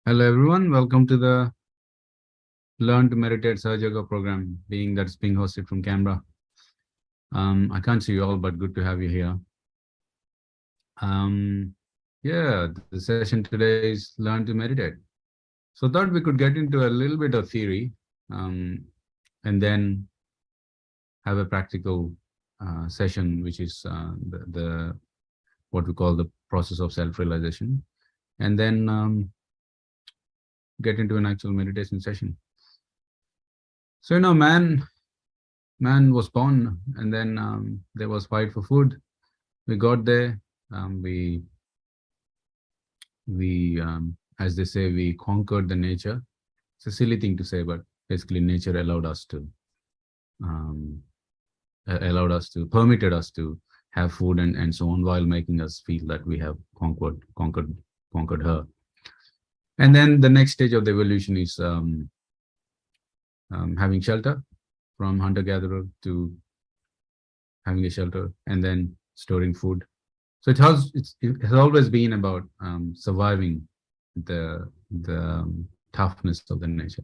Hello everyone, welcome to the Learn to Meditate Sahaja Yoga program, being hosted from Canberra. I can't see you all, but good to have you here. Yeah, the session today is Learn to Meditate. So I thought we could get into a little bit of theory. and then have a practical session, which is the what we call the process of self-realization, and then get into an actual meditation session. So man was born, and then there was fight for food. We got there. We as they say, we conquered the nature. It's a silly thing to say, but basically nature allowed us to permitted us to have food and so on, while making us feel that we have conquered her. And then the next stage of the evolution is having shelter, from hunter-gatherer to having a shelter, and then storing food. So it has always been about surviving the toughness of the nature.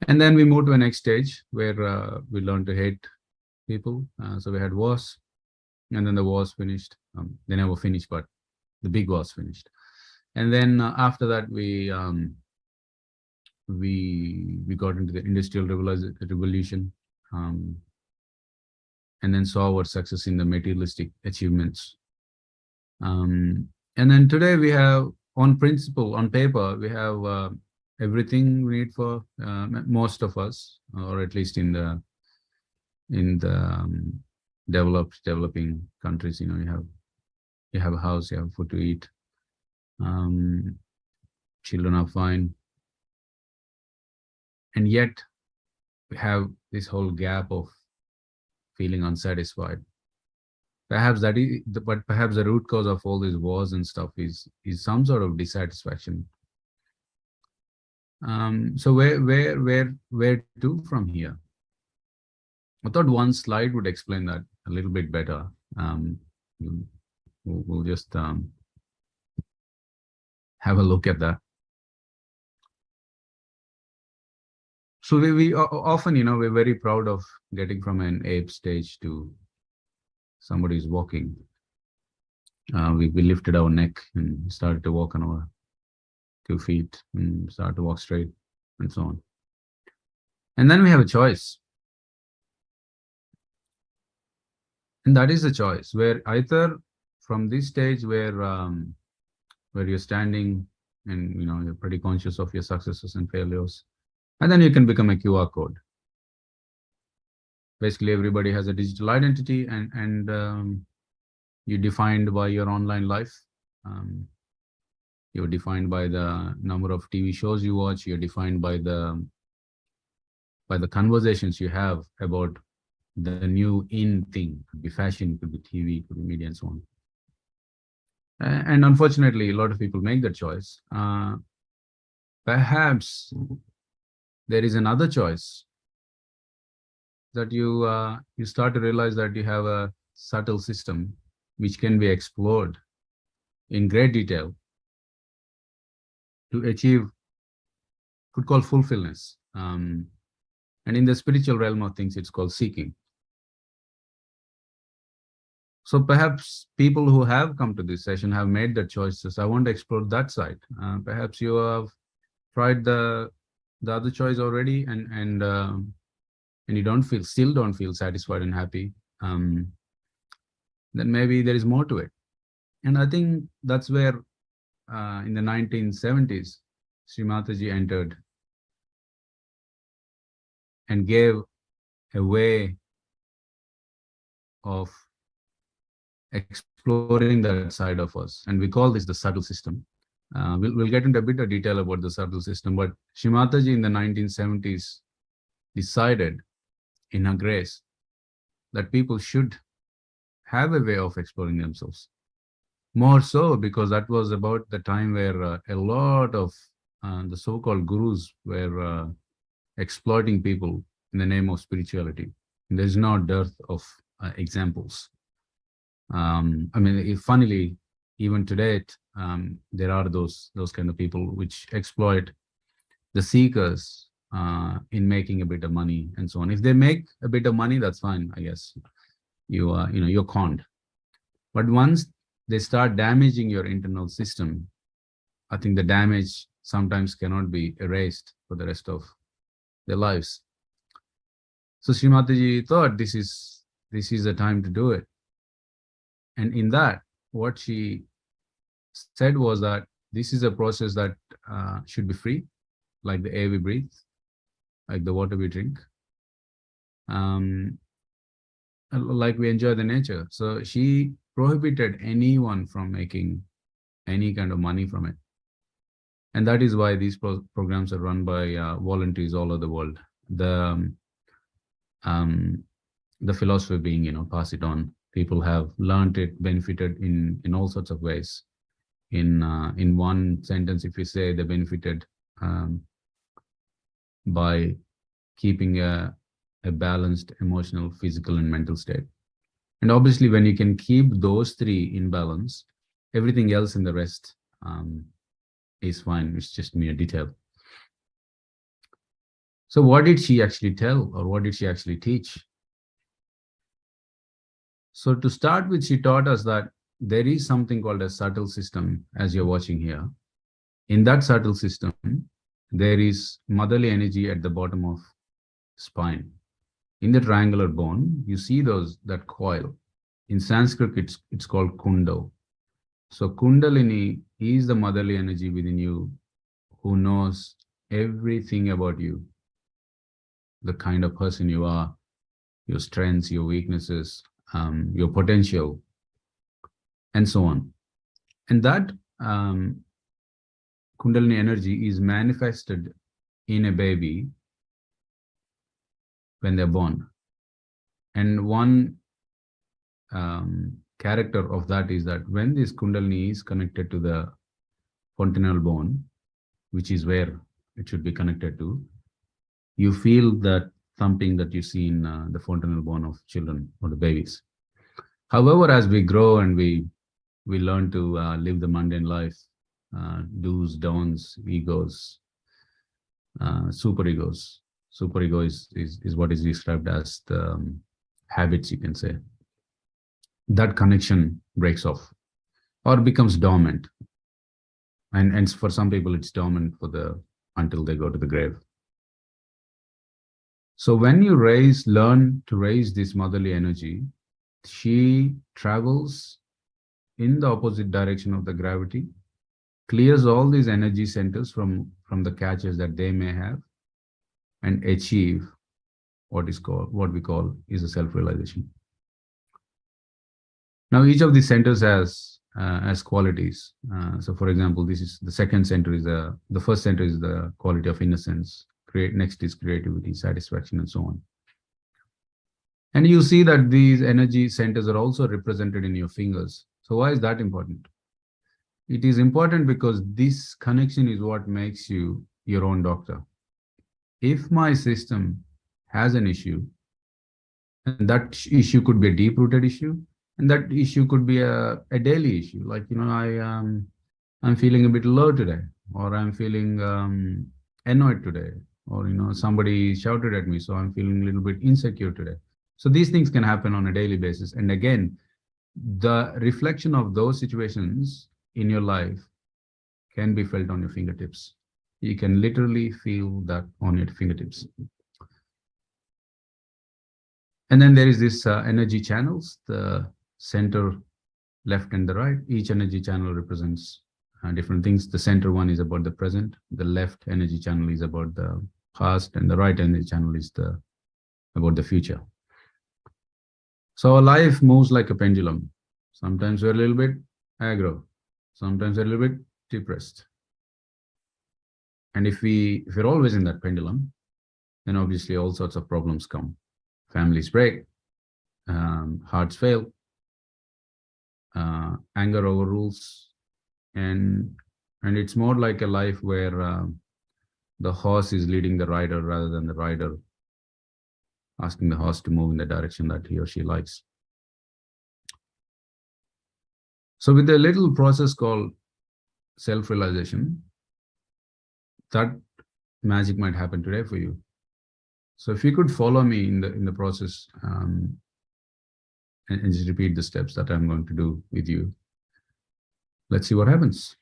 And then we moved to a next stage where we learned to hate people. So we had wars, and then the wars finished. They never finished, but the big wars finished. And then after that, we got into the industrial revolution, and then saw our success in the materialistic achievements. And then today we have, on principle, on paper, we have everything we need for most of us, or at least in the developing countries. You have a house, you have food to eat, children are fine, and yet we have this whole gap of feeling unsatisfied. Perhaps but perhaps the root cause of all these wars and stuff is some sort of dissatisfaction. So where to from here? I thought one slide would explain that a little bit better. We'll just have a look at that. So we often, we're very proud of getting from an ape stage to somebody who's walking. We lifted our neck and started to walk on our 2 feet and started to walk straight and so on. And then we have a choice. And that is the choice, where either from this stage where you're standing and you're pretty conscious of your successes and failures, and then you can become a QR code. Basically, everybody has a digital identity, and you're defined by your online life. You're defined by the number of TV shows you watch. You're defined by the conversations you have about the new in thing. Could be fashion, could be TV, could be media, and so on. And unfortunately, a lot of people make that choice. Perhaps there is another choice, that you start to realize that you have a subtle system which can be explored in great detail to achieve, could call fulfillment. And in the spiritual realm of things, it's called seeking. So perhaps people who have come to this session have made their choices. I want to explore that side. Perhaps you have tried the other choice already, and you still don't feel satisfied and happy. Then maybe there is more to it. And I think that's where in the 1970s, Shri Mataji entered and gave a way of exploring that side of us. And we call this the subtle system. We'll get into a bit of detail about the subtle system, but Shri Mataji in the 1970s decided in her grace that people should have a way of exploring themselves. More so because that was about the time where a lot of the so-called gurus were exploiting people in the name of spirituality. And there's no dearth of examples. Funnily, even today, there are those kind of people which exploit the seekers in making a bit of money and so on. If they make a bit of money, that's fine, I guess. You're conned. But once they start damaging your internal system, I think the damage sometimes cannot be erased for the rest of their lives. So Shri Mataji thought this is the time to do it. And in that, what she said was that this is a process that should be free, like the air we breathe, like the water we drink, like we enjoy the nature. So she prohibited anyone from making any kind of money from it. And that is why these programs are run by volunteers all over the world. The philosophy being, pass it on. People have learned it, benefited in all sorts of ways. In one sentence, if you say they benefited by keeping a balanced emotional, physical, and mental state. And obviously, when you can keep those three in balance, everything else in the rest is fine. It's just mere detail. So what did she actually tell, or what did she actually teach? So to start with, she taught us that there is something called a subtle system, as you're watching here. In that subtle system, there is motherly energy at the bottom of spine. In the triangular bone, you see that coil. In Sanskrit, it's called kundo. So Kundalini is the motherly energy within you who knows everything about you, the kind of person you are, your strengths, your weaknesses, your potential, and so on. And that Kundalini energy is manifested in a baby when they're born. And one character of that is that when this Kundalini is connected to the fontanel bone, which is where it should be connected to, you feel that thumping that you see in the fontanel bone of children or the babies. However, as we grow and we learn to live the mundane life, do's, don'ts, egos, superegos. Superego is what is described as the habits, you can say. That connection breaks off or becomes dormant. And for some people, it's dormant until they go to the grave. So when you learn to raise this motherly energy, she travels in the opposite direction of the gravity, clears all these energy centers from the catches that they may have, and achieve what we call is a self-realization. Now, each of these centers has qualities. So, for example, this is the second center the first center is the quality of innocence. Next is creativity, satisfaction, and so on. And you see that these energy centers are also represented in your fingers. So why is that important? It is important because this connection is what makes you your own doctor. If my system has an issue, and that issue could be a deep-rooted issue, and that issue could be a daily issue, like, I'm feeling a bit low today, or I'm feeling annoyed today, or somebody shouted at me, so I'm feeling a little bit insecure today. So these things can happen on a daily basis. And again, the reflection of those situations in your life can be felt on your fingertips. You can literally feel that on your fingertips. And then there is this energy channels, the center, left, and the right. Each energy channel represents different things. The center one is about the present. The left energy channel is about the past, and the right energy channel is about the future. So our life moves like a pendulum. Sometimes we're a little bit aggro. Sometimes we're a little bit depressed. And if we're always in that pendulum, then obviously all sorts of problems come. Families break, hearts fail, anger overrules, and it's more like a life where the horse is leading the rider rather than the rider asking the horse to move in the direction that he or she likes. So with a little process called self-realization, that magic might happen today for you. So if you could follow me in the process and just repeat the steps that I'm going to do with you. Let's see what happens.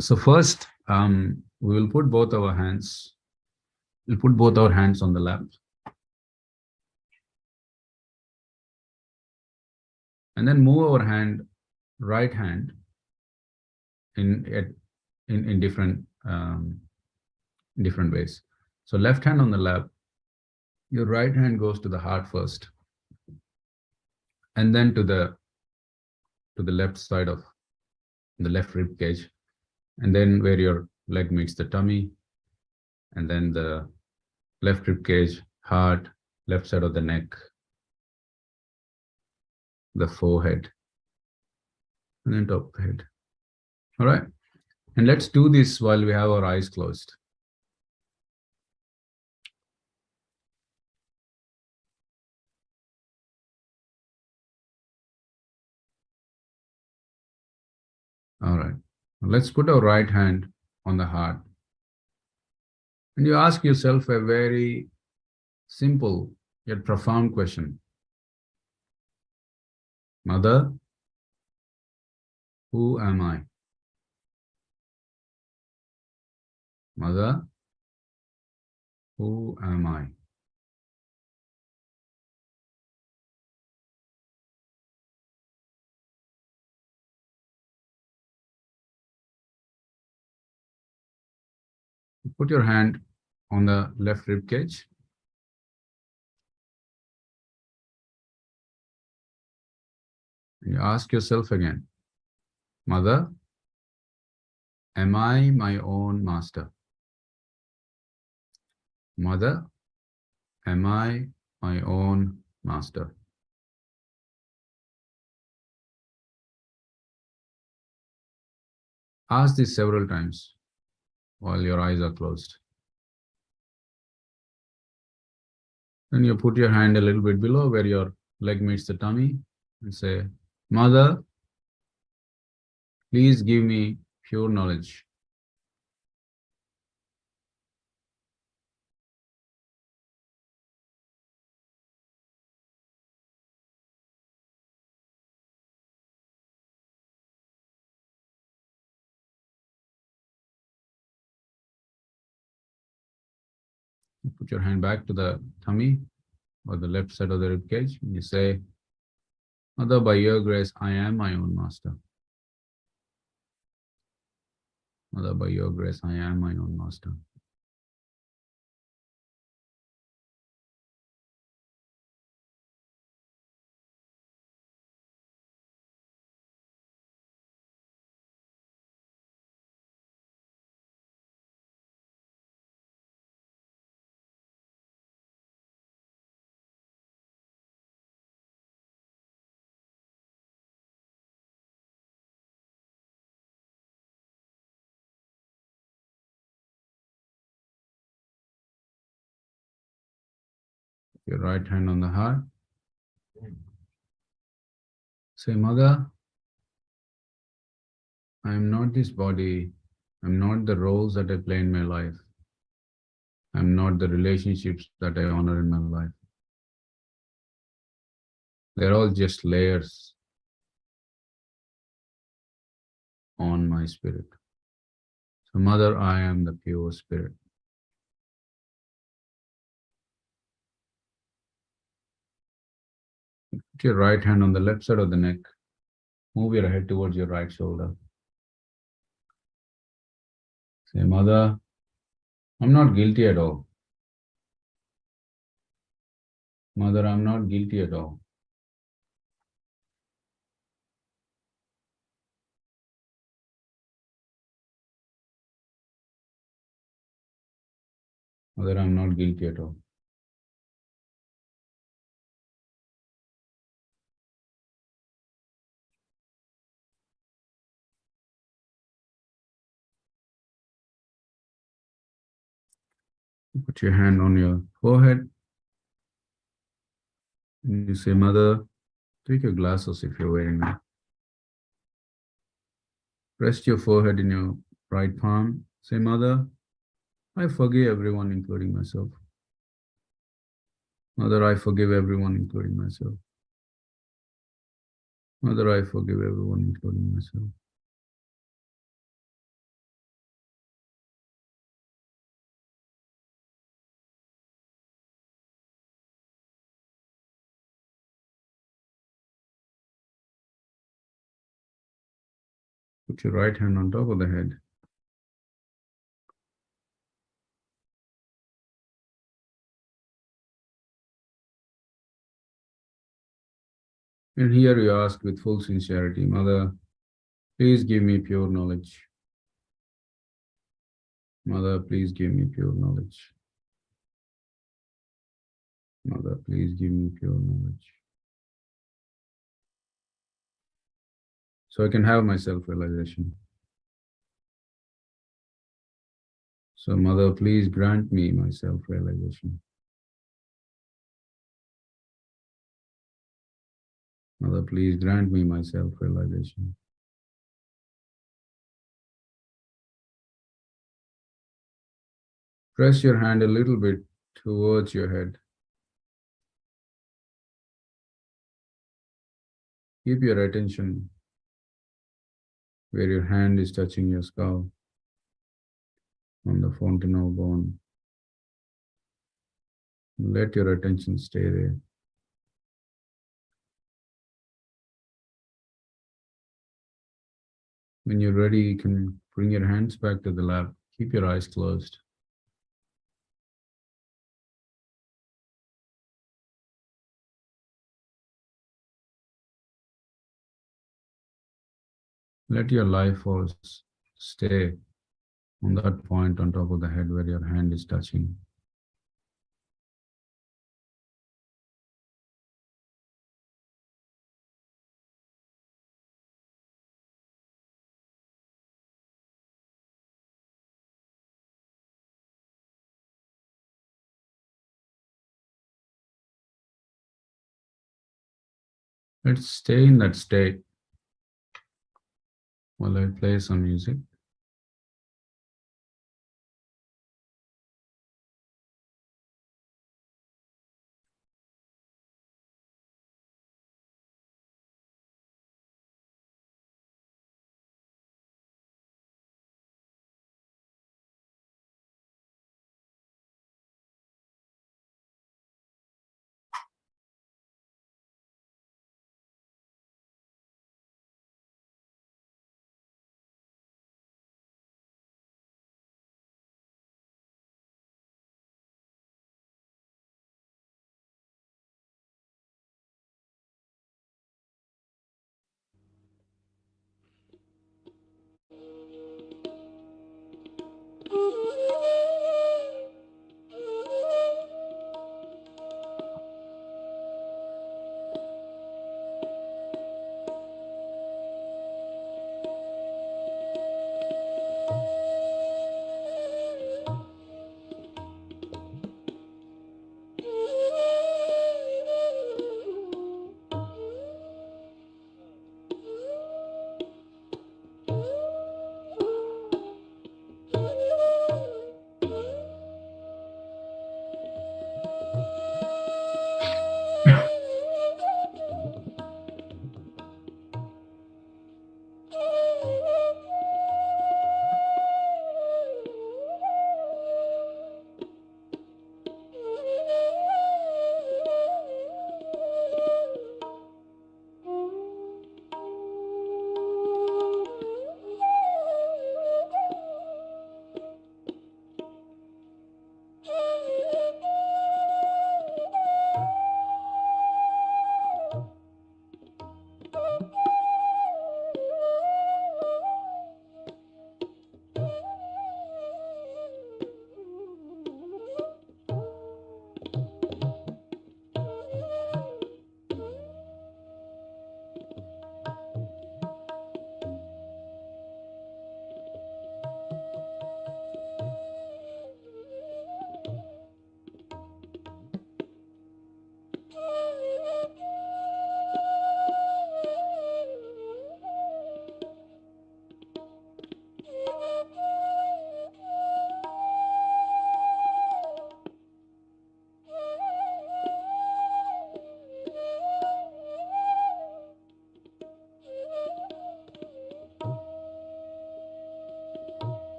So first, we will put both our hands. We'll put both our hands on the lap. And then move our right hand in different ways. So left hand on the lap, your right hand goes to the heart first, and then to the left side of the left rib cage, and then where your leg meets the tummy, and then the left rib cage, heart, left side of the neck, the forehead, and then top of the head. All right. And let's do this while we have our eyes closed. All right. Let's put our right hand on the heart. And you ask yourself a very simple yet profound question. Mother, who am I? Mother, who am I? Put your hand on the left rib cage. And you ask yourself again, Mother, am I my own master? Mother, am I my own master? Ask this several times while your eyes are closed. Then you put your hand a little bit below where your leg meets the tummy and say, Mother, please give me pure knowledge. Put your hand back to the tummy or the left side of the rib cage, and you say, Mother, by your grace, I am my own master. Mother, by your grace, I am my own master. Your right hand on the heart. Say, Mother, I am not this body. I'm not the roles that I play in my life. I'm not the relationships that I honor in my life. They're all just layers on my spirit. So, Mother, I am the pure spirit. Put your right hand on the left side of the neck. Move your head towards your right shoulder. Say, Mother, I'm not guilty at all. Mother, I'm not guilty at all. Mother, I'm not guilty at all. Put your hand on your forehead. And you say, Mother, take your glasses if you're wearing them. Rest your forehead in your right palm. Say, Mother, I forgive everyone, including myself. Mother, I forgive everyone, including myself. Mother, I forgive everyone, including myself. Put your right hand on top of the head. And here you ask with full sincerity, Mother, please give me pure knowledge. Mother, please give me pure knowledge. Mother, please give me pure knowledge. So I can have my self-realization. So Mother, please grant me my self-realization. Mother, please grant me my self-realization. Press your hand a little bit towards your head. Keep your attention where your hand is touching your skull on the fontanel bone. Let your attention stay there. When you're ready, you can bring your hands back to the lap. Keep your eyes closed. Let your life force stay on that point on top of the head where your hand is touching. Let's stay in that state while I play some music.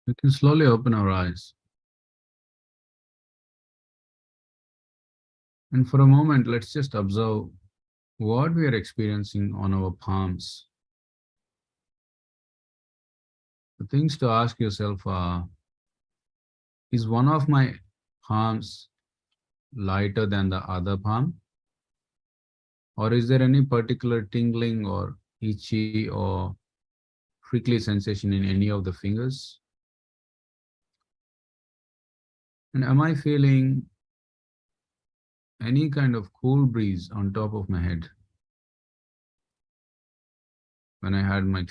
We can slowly open our eyes. And for a moment, let's just observe what we are experiencing on our palms. The things to ask yourself are, is one of my palms lighter than the other palm? Or is there any particular tingling or itchy or prickly sensation in any of the fingers? And am I feeling any kind of cool breeze on top of my head when I had my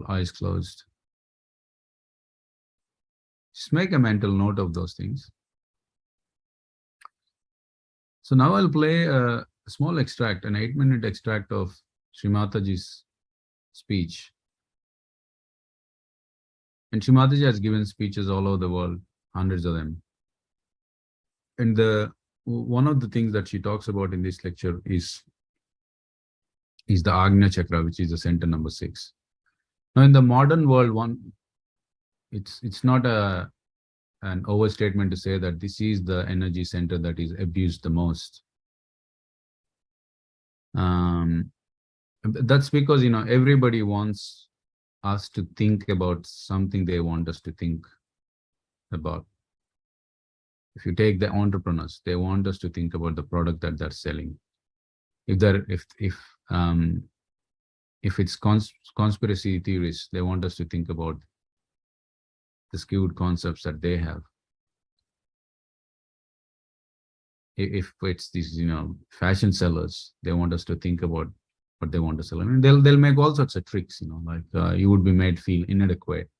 eyes closed? Just make a mental note of those things. So now I'll play a small extract, an 8-minute extract of Shri Mataji's speech. And Shri Mataji has given speeches all over the world, hundreds of them. And one of the things that she talks about in this lecture is the Agnya chakra, which is the center number 6. Now in the modern world, it's not an overstatement to say that this is the energy center that is abused the most. That's because everybody wants us to think about something they want us to think about. If you take the entrepreneurs, they want us to think about the product that they're selling. If it's conspiracy theories, they want us to think about the skewed concepts that they have. If it's these, fashion sellers, they want us to think about what they want to sell. I mean, they'll make all sorts of tricks, like you would be made feel inadequate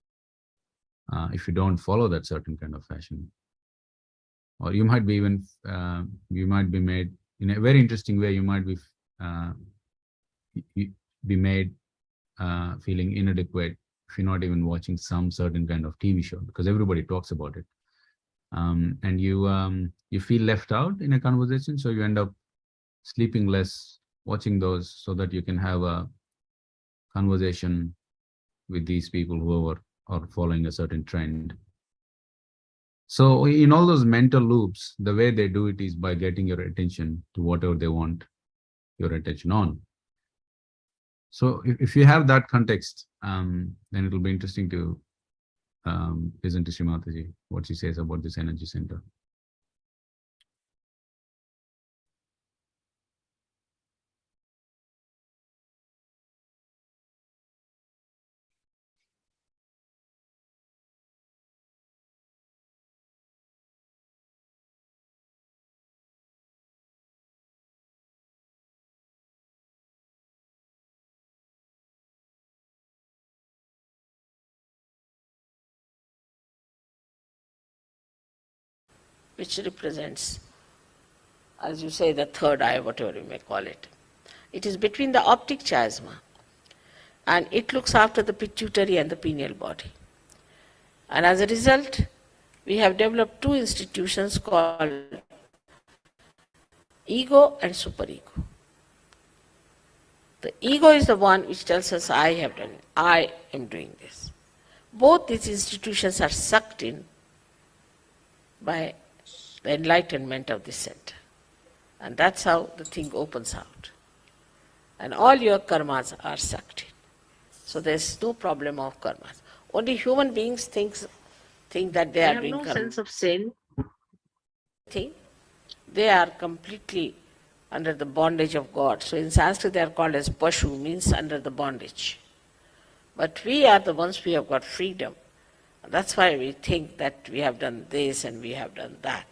if you don't follow that certain kind of fashion. Or you might be made in a very interesting way. You might be made feeling inadequate if you're not even watching some certain kind of TV show, because everybody talks about it. And you feel left out in a conversation, so you end up sleeping less, watching those, so that you can have a conversation with these people who are following a certain trend. So in all those mental loops, the way they do it is by getting your attention to whatever they want your attention on. So if you have that context, then it'll be interesting to listen to Shri Mataji, what she says about this energy center. Which represents, as you say, the third eye, whatever you may call it. It is between the optic chiasma, and it looks after the pituitary and the pineal body. And as a result, we have developed two institutions called ego and superego. The ego is the one which tells us, I have done it, I am doing this. Both these institutions are sucked in by the enlightenment of this center. And that's how the thing opens out. And all your karmas are sucked in. So there's no problem of karmas. Only human beings think that they are doing karma. They have no sense of sin. They are completely under the bondage of God. So in Sanskrit they are called as Pashu, means under the bondage. But we are the ones who have got freedom. That's why we think that we have done this and we have done that.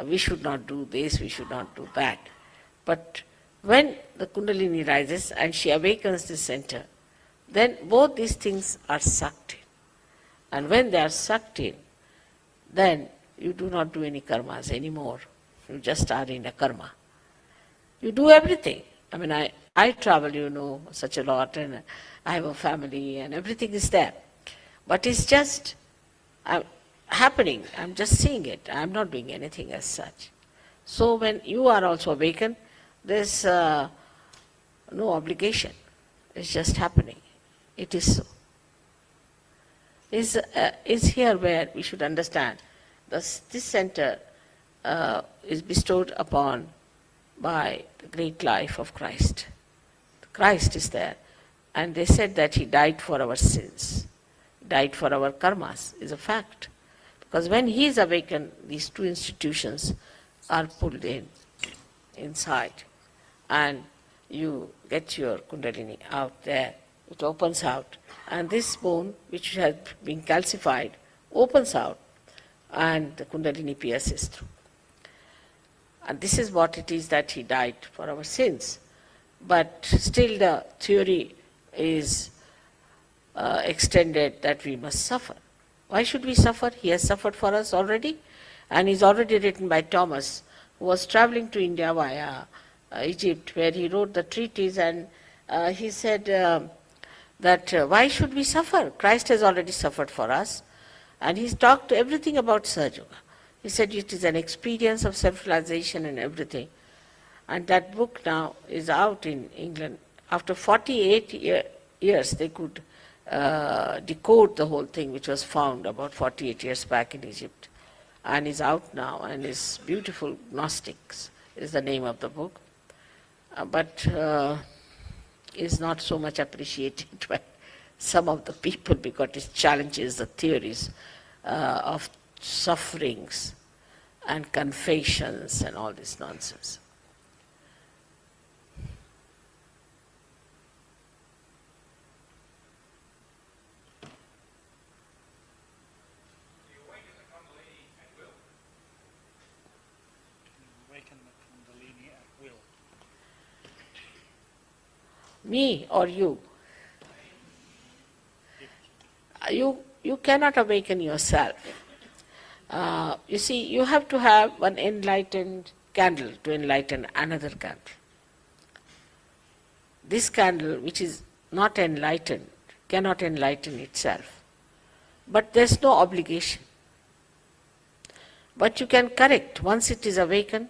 We should not do this, we should not do that. But when the Kundalini rises and she awakens the center, then both these things are sucked in. And when they are sucked in, then you do not do any karmas anymore. You just are in a karma. You do everything. I mean, I travel, such a lot, and I have a family, and everything is there. But it's just happening. I'm just seeing it. I'm not doing anything as such. So when you are also awakened, there's no obligation. It's just happening. It is so. is here where we should understand this center is bestowed upon by the great life of Christ. Christ is there. And they said that he died for our sins, died for our karmas, is a fact. Because when he is awakened, these two institutions are pulled inside. And you get your kundalini out there. It opens out. And this bone, which has been calcified, opens out. And the kundalini pierces through. And this is what it is that he died for our sins. But still the theory is extended that we must suffer. Why should we suffer? He has suffered for us already, and is already written by Thomas, who was traveling to India via Egypt, where he wrote the treatise, and he said that why should we suffer? Christ has already suffered for us, and he's talked everything about Sahaja Yoga. He said it is an experience of self-realization and everything. And that book now is out in England. After 48 years, they could decode the whole thing, which was found about 48 years back in Egypt, and is out now, and is beautiful. Gnostics is the name of the book, but is not so much appreciated by some of the people because it challenges the theories of sufferings and confessions and all this nonsense. Me or you? You cannot awaken yourself. You see, you have to have one enlightened candle to enlighten another candle. This candle, which is not enlightened, cannot enlighten itself. But there's no obligation. But you can correct. Once it is awakened,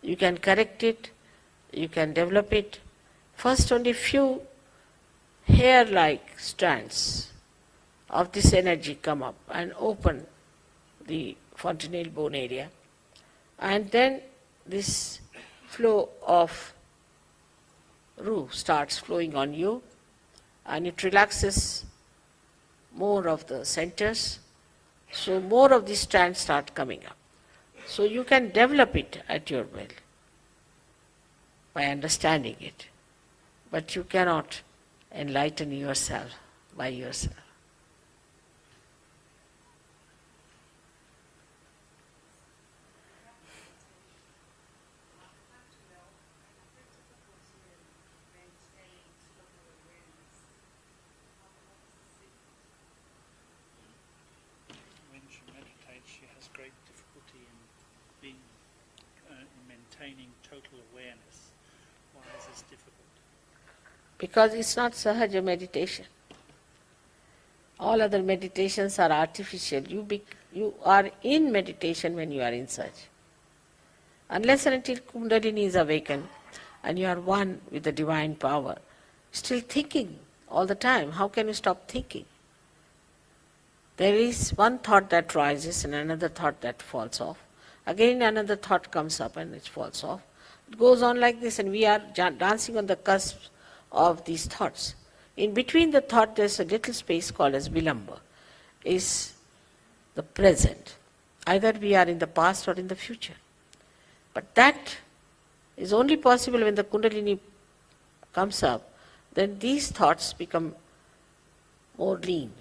you can correct it, you can develop it. First, only few hair-like strands of this energy come up and open the fontanelle bone area. And then this flow of Ru starts flowing on you, and it relaxes more of the centers. So more of these strands start coming up. So you can develop it at your will by understanding it. But you cannot enlighten yourself by yourself. When she meditates, she has great difficulty in maintaining total awareness. Why is this difficult? Because it's not Sahaja meditation. All other meditations are artificial. You are in meditation when you are in such. Unless and until Kundalini is awakened and you are one with the divine power, still thinking all the time. How can you stop thinking? There is one thought that rises and another thought that falls off. Again another thought comes up and it falls off. It goes on like this, and we are dancing on the cusp of these thoughts. In between the thought there is a little space called as Vilamba, is the present. Either we are in the past or in the future. But that is only possible when the Kundalini comes up, then these thoughts become more lean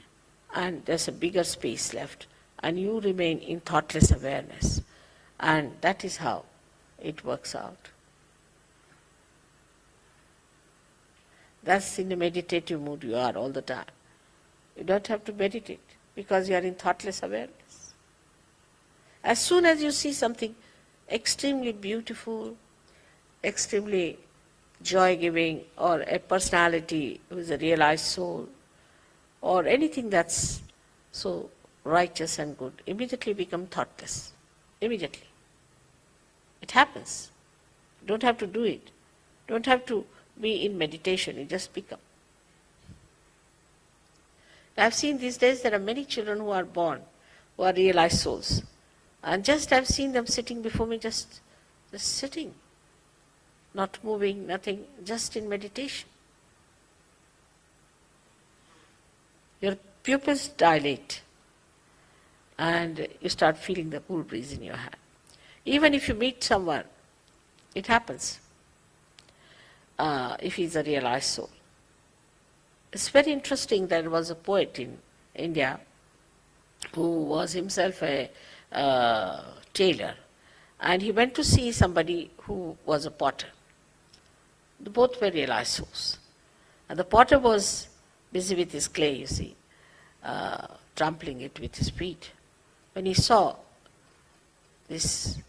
and there's a bigger space left and you remain in thoughtless awareness. And that is how it works out. That's in the meditative mood you are all the time. You don't have to meditate because you are in thoughtless awareness. As soon as you see something extremely beautiful, extremely joy-giving, or a personality who is a realized soul, or anything that's so righteous and good, immediately become thoughtless. Immediately. It happens. You don't have to do it. You don't have to be in meditation, you just become. I've seen these days there are many children who are born, who are realized souls. And just I've seen them sitting before me, just sitting, not moving, nothing, just in meditation. Your pupils dilate and you start feeling the cool breeze in your hand. Even if you meet someone, it happens, if he's a realized soul. It's very interesting. There was a poet in India who was himself a tailor, and he went to see somebody who was a potter. Both were realized souls. And the potter was busy with his clay, you see, trampling it with his feet. When he saw this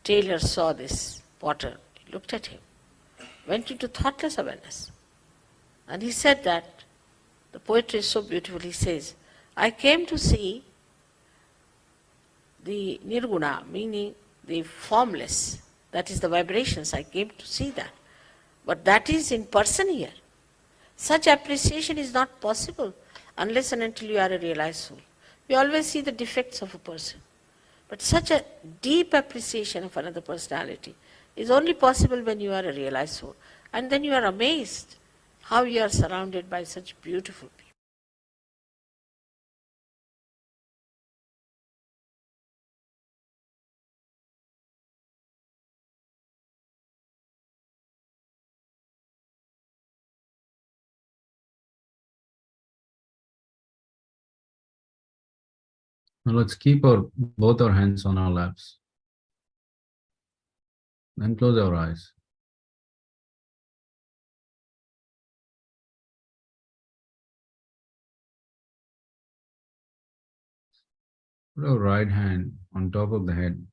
tailor, saw this potter, he looked at him, went into thoughtless awareness. And he said that, the poetry is so beautiful, he says, I came to see the nirguna, meaning the formless, that is the vibrations, I came to see that. But that is in person here. Such appreciation is not possible unless and until you are a realized soul. We always see the defects of a person. But such a deep appreciation of another personality is only possible when you are a realized soul. And then you are amazed how you are surrounded by such beautiful people. Now let's keep both our hands on our laps. Then close our eyes. Put our right hand on top of the head.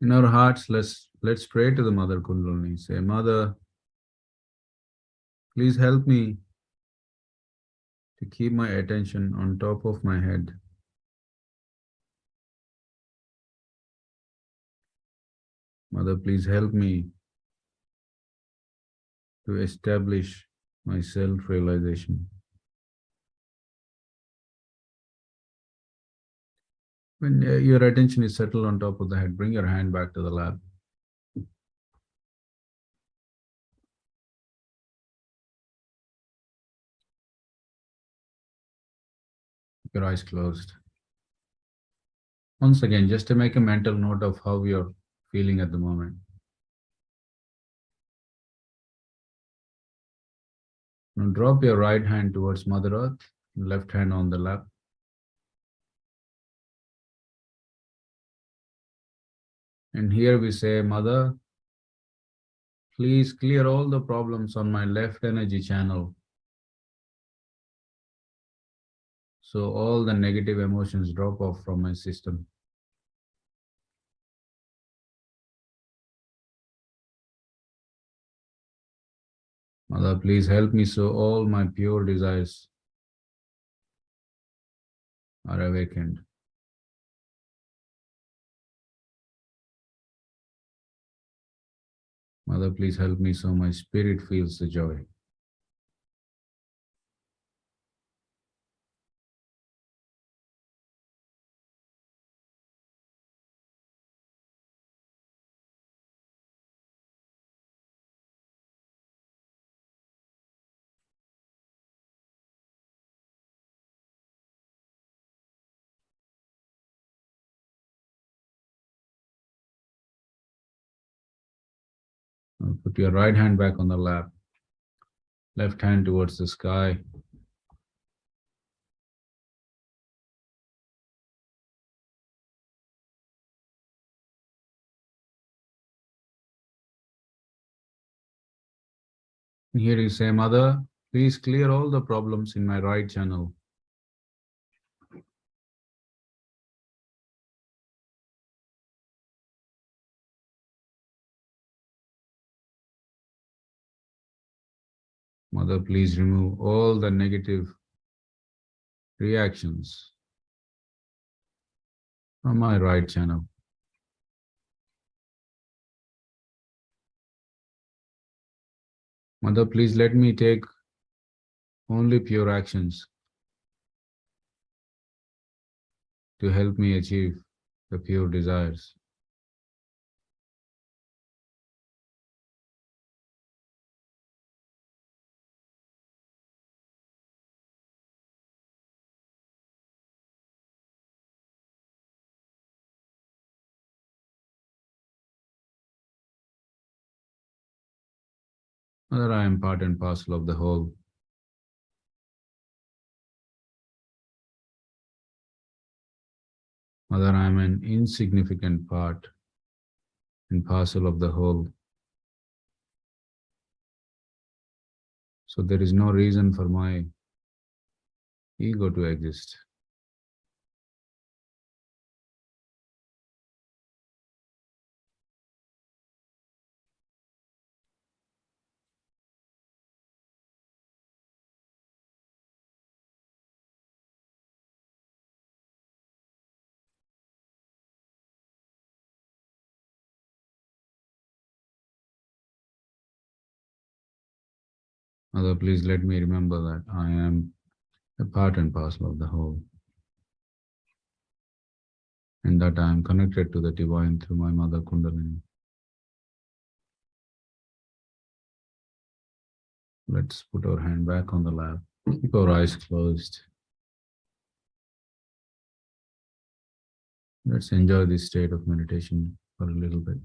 In our hearts, let's pray to the Mother Kundalini. Say, Mother, please help me to keep my attention on top of my head. Mother, please help me to establish my self-realization. When your attention is settled on top of the head, bring your hand back to the lap. Keep your eyes closed. Once again, just to make a mental note of how you're feeling at the moment. Now drop your right hand towards Mother Earth, left hand on the lap. And here we say, Mother, please clear all the problems on my left energy channel, so all the negative emotions drop off from my system. Mother, please help me so all my pure desires are awakened. Mother, please help me so my spirit feels the joy. Now put your right hand back on the lap, left hand towards the sky. And here you say, Mother, please clear all the problems in my right channel. Mother, please remove all the negative reactions from my right channel. Mother, please let me take only pure actions to help me achieve the pure desires. Mother, I am part and parcel of the whole. Mother, I am an insignificant part and parcel of the whole. So there is no reason for my ego to exist. Mother, please let me remember that I am a part and parcel of the whole, and that I am connected to the divine through my mother Kundalini. Let's put our hand back on the lap, keep our eyes closed. Let's enjoy this state of meditation for a little bit.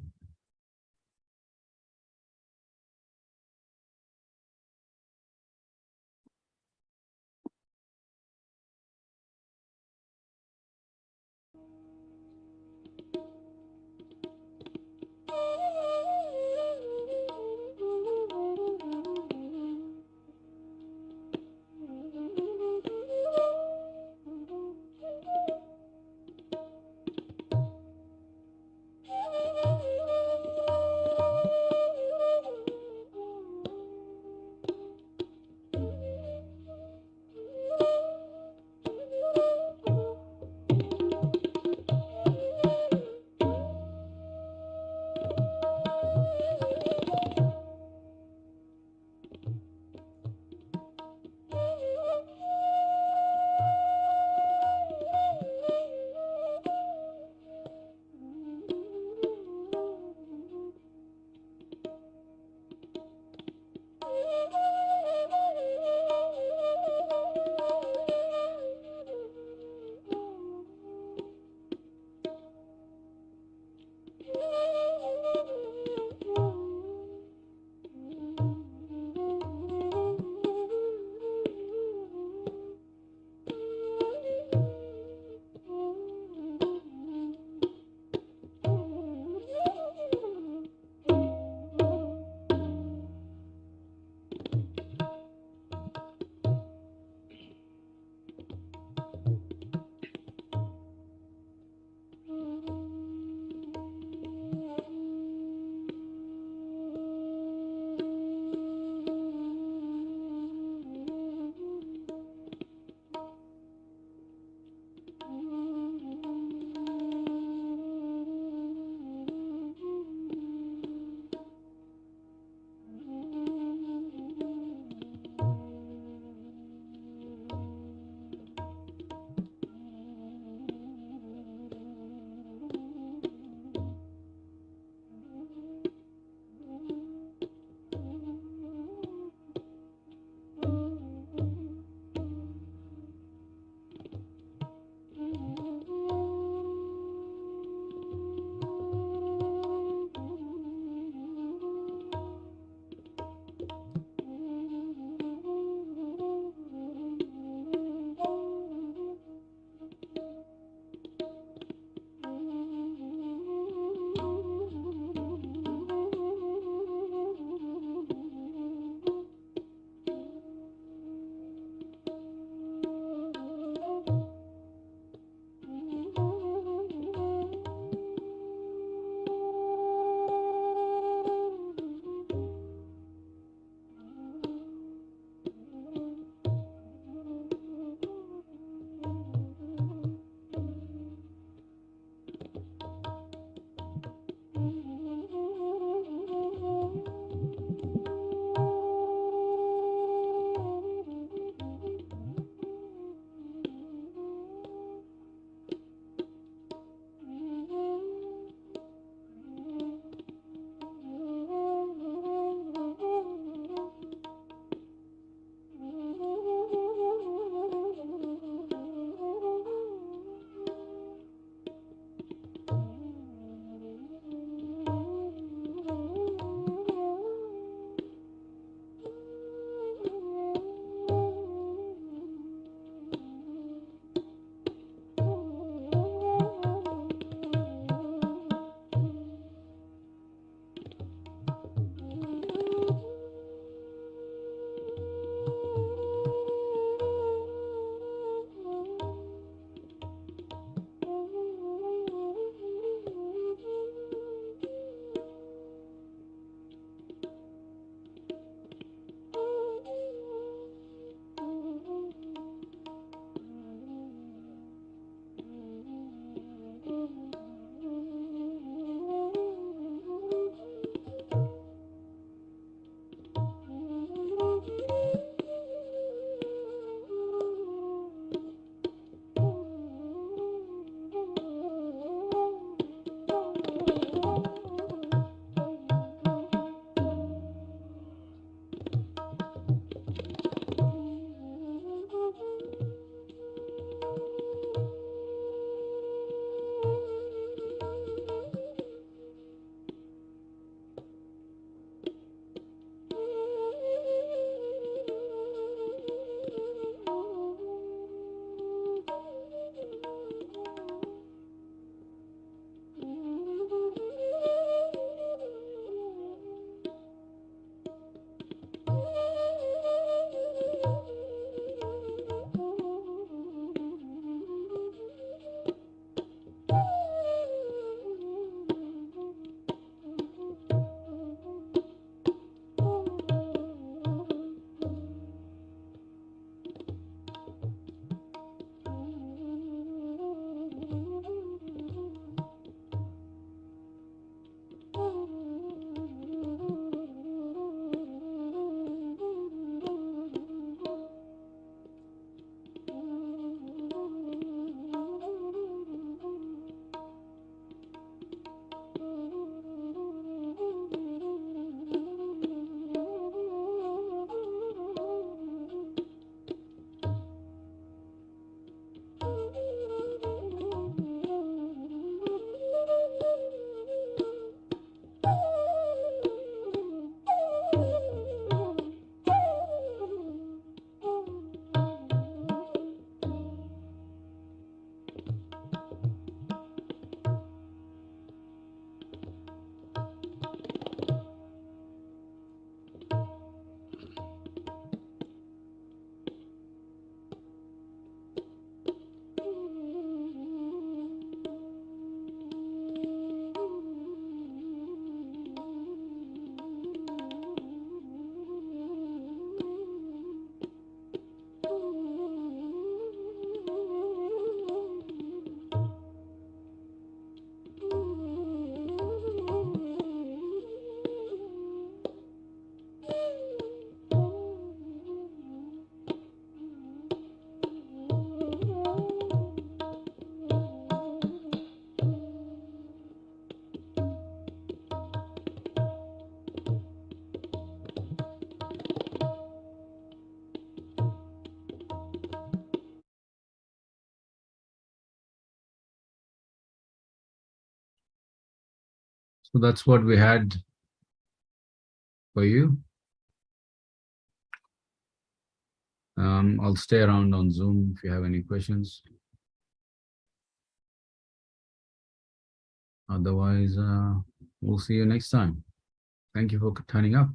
So that's what we had for you. I'll stay around on Zoom if you have any questions. Otherwise, we'll see you next time. Thank you for turning up.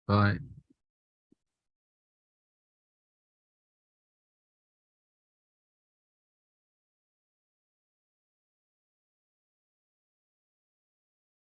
Bye.